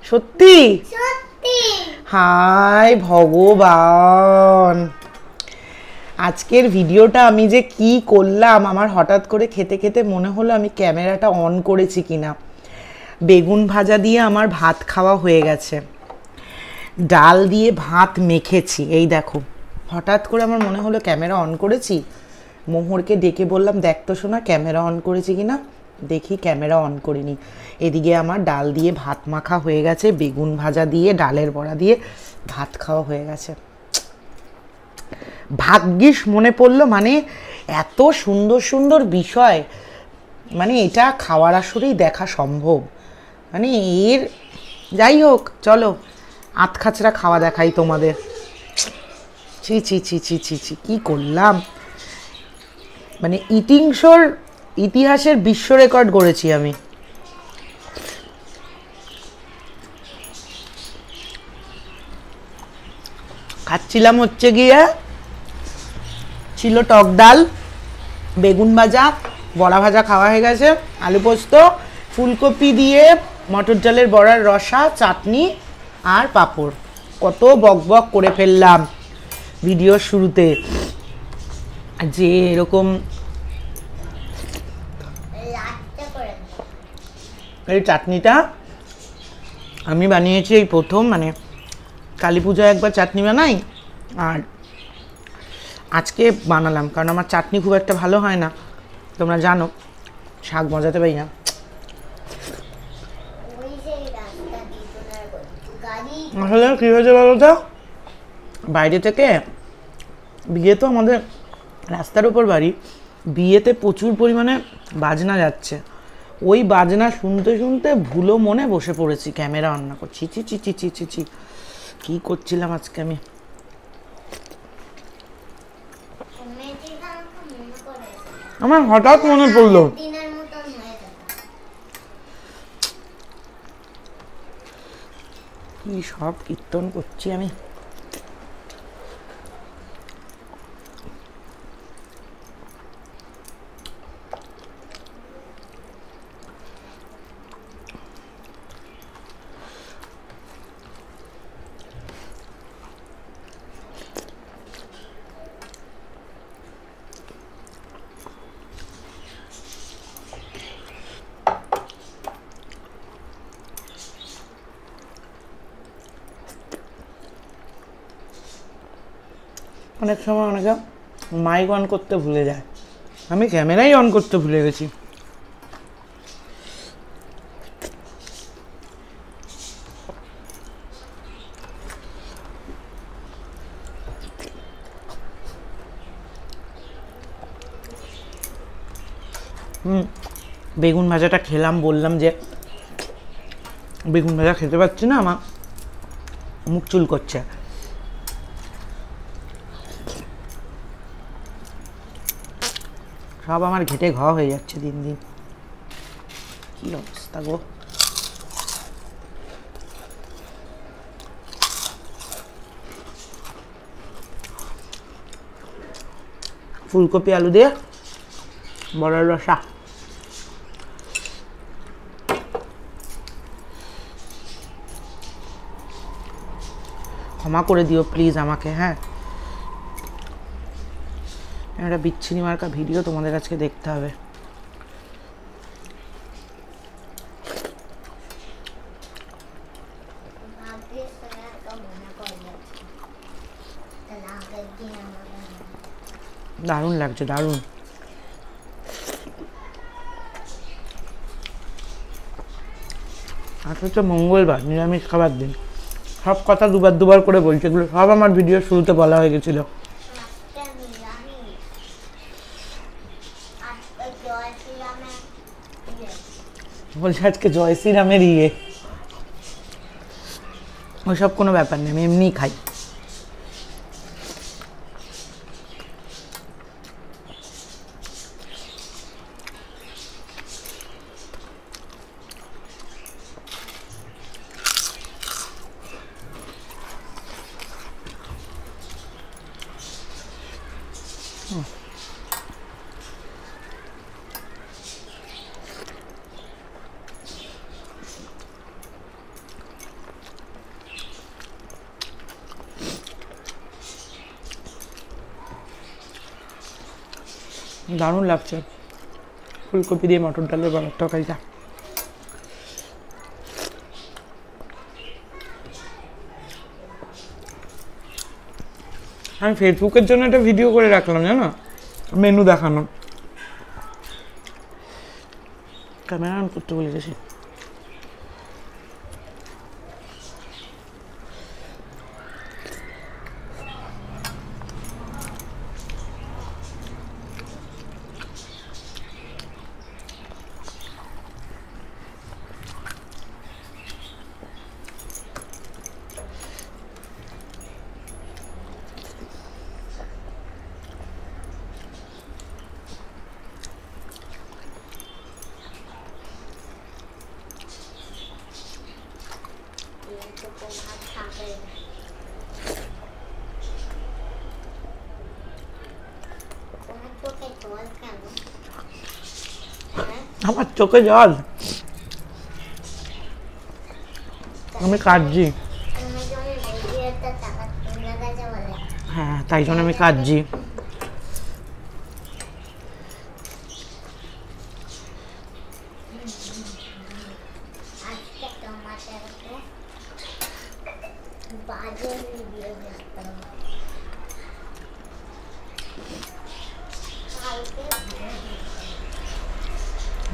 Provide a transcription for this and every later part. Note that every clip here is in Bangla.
সত্যি হায় ভগবান, আজকের ভিডিওটা আমি যে কি করলাম, আমার হঠাৎ করে খেতে খেতে মনে হলো আমি ক্যামেরাটা অন করেছি কিনা। বেগুন ভাজা দিয়ে আমার ভাত খাওয়া হয়ে গেছে, ডাল দিয়ে ভাত মেখেছি, এই দেখো। হঠাৎ করে আমার মনে হলো ক্যামেরা অন করেছি, মোহরকে ডেকে বললাম দেখ তো শোনা ক্যামেরা অন করেছি কিনা, দেখি ক্যামেরা অন করিনি। এদিকে আমার ডাল দিয়ে ভাত মাখা হয়ে গেছে, বেগুন ভাজা দিয়ে ডালের বড়া দিয়ে ভাত খাওয়া হয়ে গেছে। ভাগ্যিস মনে পড়লো, মানে এত সুন্দর সুন্দর বিষয়, মানে এটা খাওয়ার আসরেই দেখা সম্ভব। মানে এর যাই হোক, চলো আতখাচড়া খাওয়া দেখাই তোমাদের। ছি ছি ছি ছি ছি ছি কী করলাম, মানে ইটিং শোর ইতিহাসের বিশ্ব রেকর্ড করেছি আমি। খাচ্ছিলাম হচ্ছে গিয়ে, ছিল টক ডাল, বেগুন ভাজা, বড়া ভাজা খাওয়া হয়ে গেছে, আলু পোস্ত, ফুলকপি দিয়ে মটর ডালের বড়ার রসা, চাটনি আর পাঁপড়। কত বক বক করে ফেললাম ভিডিওর শুরুতে যে এরকম। এই চাটনিটা আমি বানিয়েছি এই প্রথম, মানে কালী পূজায় একবার চাটনি বানাই আর আজকে বানালাম, কারণ আমার চাটনি খুব একটা ভালো হয় না, তোমরা জানো, শাক মজাতে পারি না। আসলে কী হয়েছে বলো তো, বাইরে থেকে বিয়ে তো আমাদের রাস্তার উপর বাড়ি, বিয়েতে প্রচুর পরিমাণে বাজনা যাচ্ছে, ওই বাজনা শুনতে শুনতে ভুলো মনে বসে পড়েছি, ক্যামেরা অন না করছি। ছি ছি ছি ছি ছি ছি কী করছিলাম আজকে আমি। আমার হঠাৎ মনে পড়লো কি সব কীর্তন করছি আমি। অনেক সময় অনেকে মাইক অন করতে ভুলে যায়, আমি ক্যামেরাই অন করতে ভুলে গেছি। বেগুন ভাজাটা খেলাম, বললাম যে বেগুন ভাজা খেতে পারছি না, আমার মুখ চুল করছে। সব আমার ঘেটে ঘ হয়ে যাচ্ছে দিন দিন, কি অবস্থা গো। ফুলকপি আলু দিয়ে বড়ার রসা, ক্ষমা করে দিও প্লিজ আমাকে। হ্যাঁ, একটা বিচ্ছিরি মার্কা ভিডিও তোমাদের আজকে দেখতে হবে। দারুণ লাগছে, দারুণ। আজ হচ্ছে মঙ্গলবার, নিরামিষ খাবার দিন। সব কথা দুবার দুবার করে বলছে, এগুলো সব আমার ভিডিওর শুরুতে বলা হয়ে গেছিল। বলছে আজকে জয় শ্রীরামের ইয়ে, ওইসব কোনো ব্যাপার নেই, আমি এমনিই খাই। দারুণ লাগছে ফুলকপি দিয়ে মটর ডালের বড়ার তরকারিটা। আমি ফেসবুকের জন্য একটা ভিডিও করে রাখলাম জানো, মেনু দেখানো। ক্যামেরা অন করতে বলে গেছি। আমার চোখে জল, আমি কাঁদছি। হ্যাঁ তাই জন্য আমি কাঁদছি।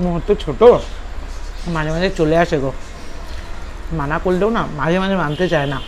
মুহূর্ত ছোট, মাঝে মাঝে চলে আসে গো, মানা করলেও না মাঝে মাঝে মানতে চায় না।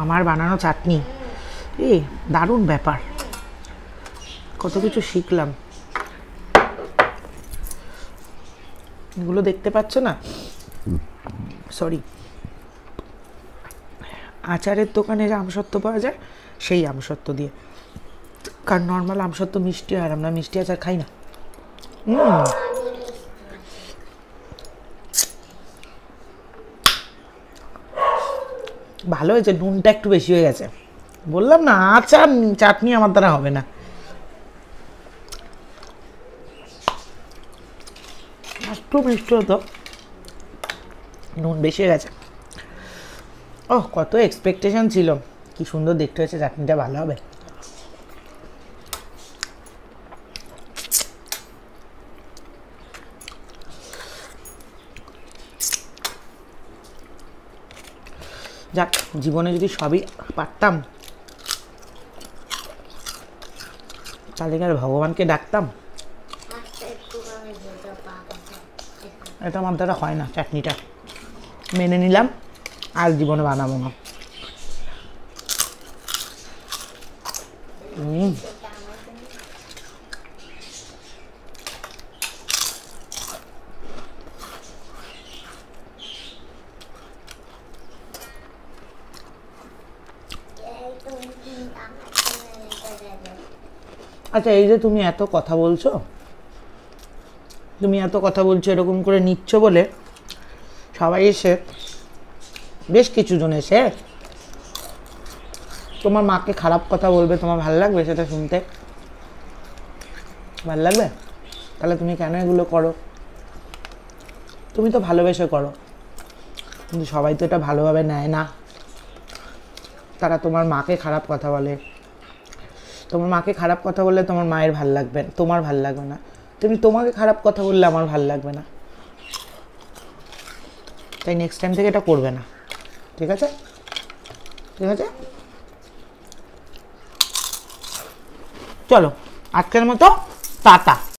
আমার বানানো চাটনি, দারুণ ব্যাপার, কত কিছু শিখলাম। এগুলো দেখতে পাচ্ছ না, সরি, আচারের দোকানে যে আমসত্ত্ব পাওয়া যায় সেই আমসত্ত্ব দিয়ে, কারণ নর্মাল আমসত্ত্ব মিষ্টি হয়, আমরা মিষ্টি আচার খাই না। ভালো হয়েছে, নুনটা একটু বেশি হয়ে গেছে। বললাম না আচার চাটনি আমার দ্বারা হবে না। একটু মিষ্টি হতো, নুন বেশি হয়ে গেছে। কত এক্সপেকটেশন ছিল, কি সুন্দর দেখতে হয়েছে, চাটনিটা ভালো হবে। যাক, জীবনে যদি সবই পারতাম তাহলে কি আর ভগবানকে ডাকতাম? এটা আমার দ্বারা হয় না, চাটনিটা মেনে নিলাম, আর জীবনে বানাবো না। আচ্ছা, এই যে তুমি এত কথা বলছো, এরকম করে নিচ্ছ বলে সবাই এসে, বেশ কিছুজন এসে তোমার মাকে খারাপ কথা বলবে, তোমার ভালো লাগবে সেটা শুনতে? ভালো লাগবে? তাহলে তুমি কেন এগুলো করো? তুমি তো ভালোবেসে করো, কিন্তু সবাই তো এটা ভালোভাবে নেয় না। তারা তোমার মাকে খারাপ কথা বলে, তোমার মাকে খারাপ কথা বললে তোমার মায়ের ভাল লাগবে, তোমার ভাল লাগবে না। তুমি তোমাকে খারাপ কথা বললে আমার ভাল লাগবে না। তাই নেক্সট টাইম থেকে এটা করবে না, ঠিক আছে? ঠিক আছে, চলো আজকের মতো টাটা।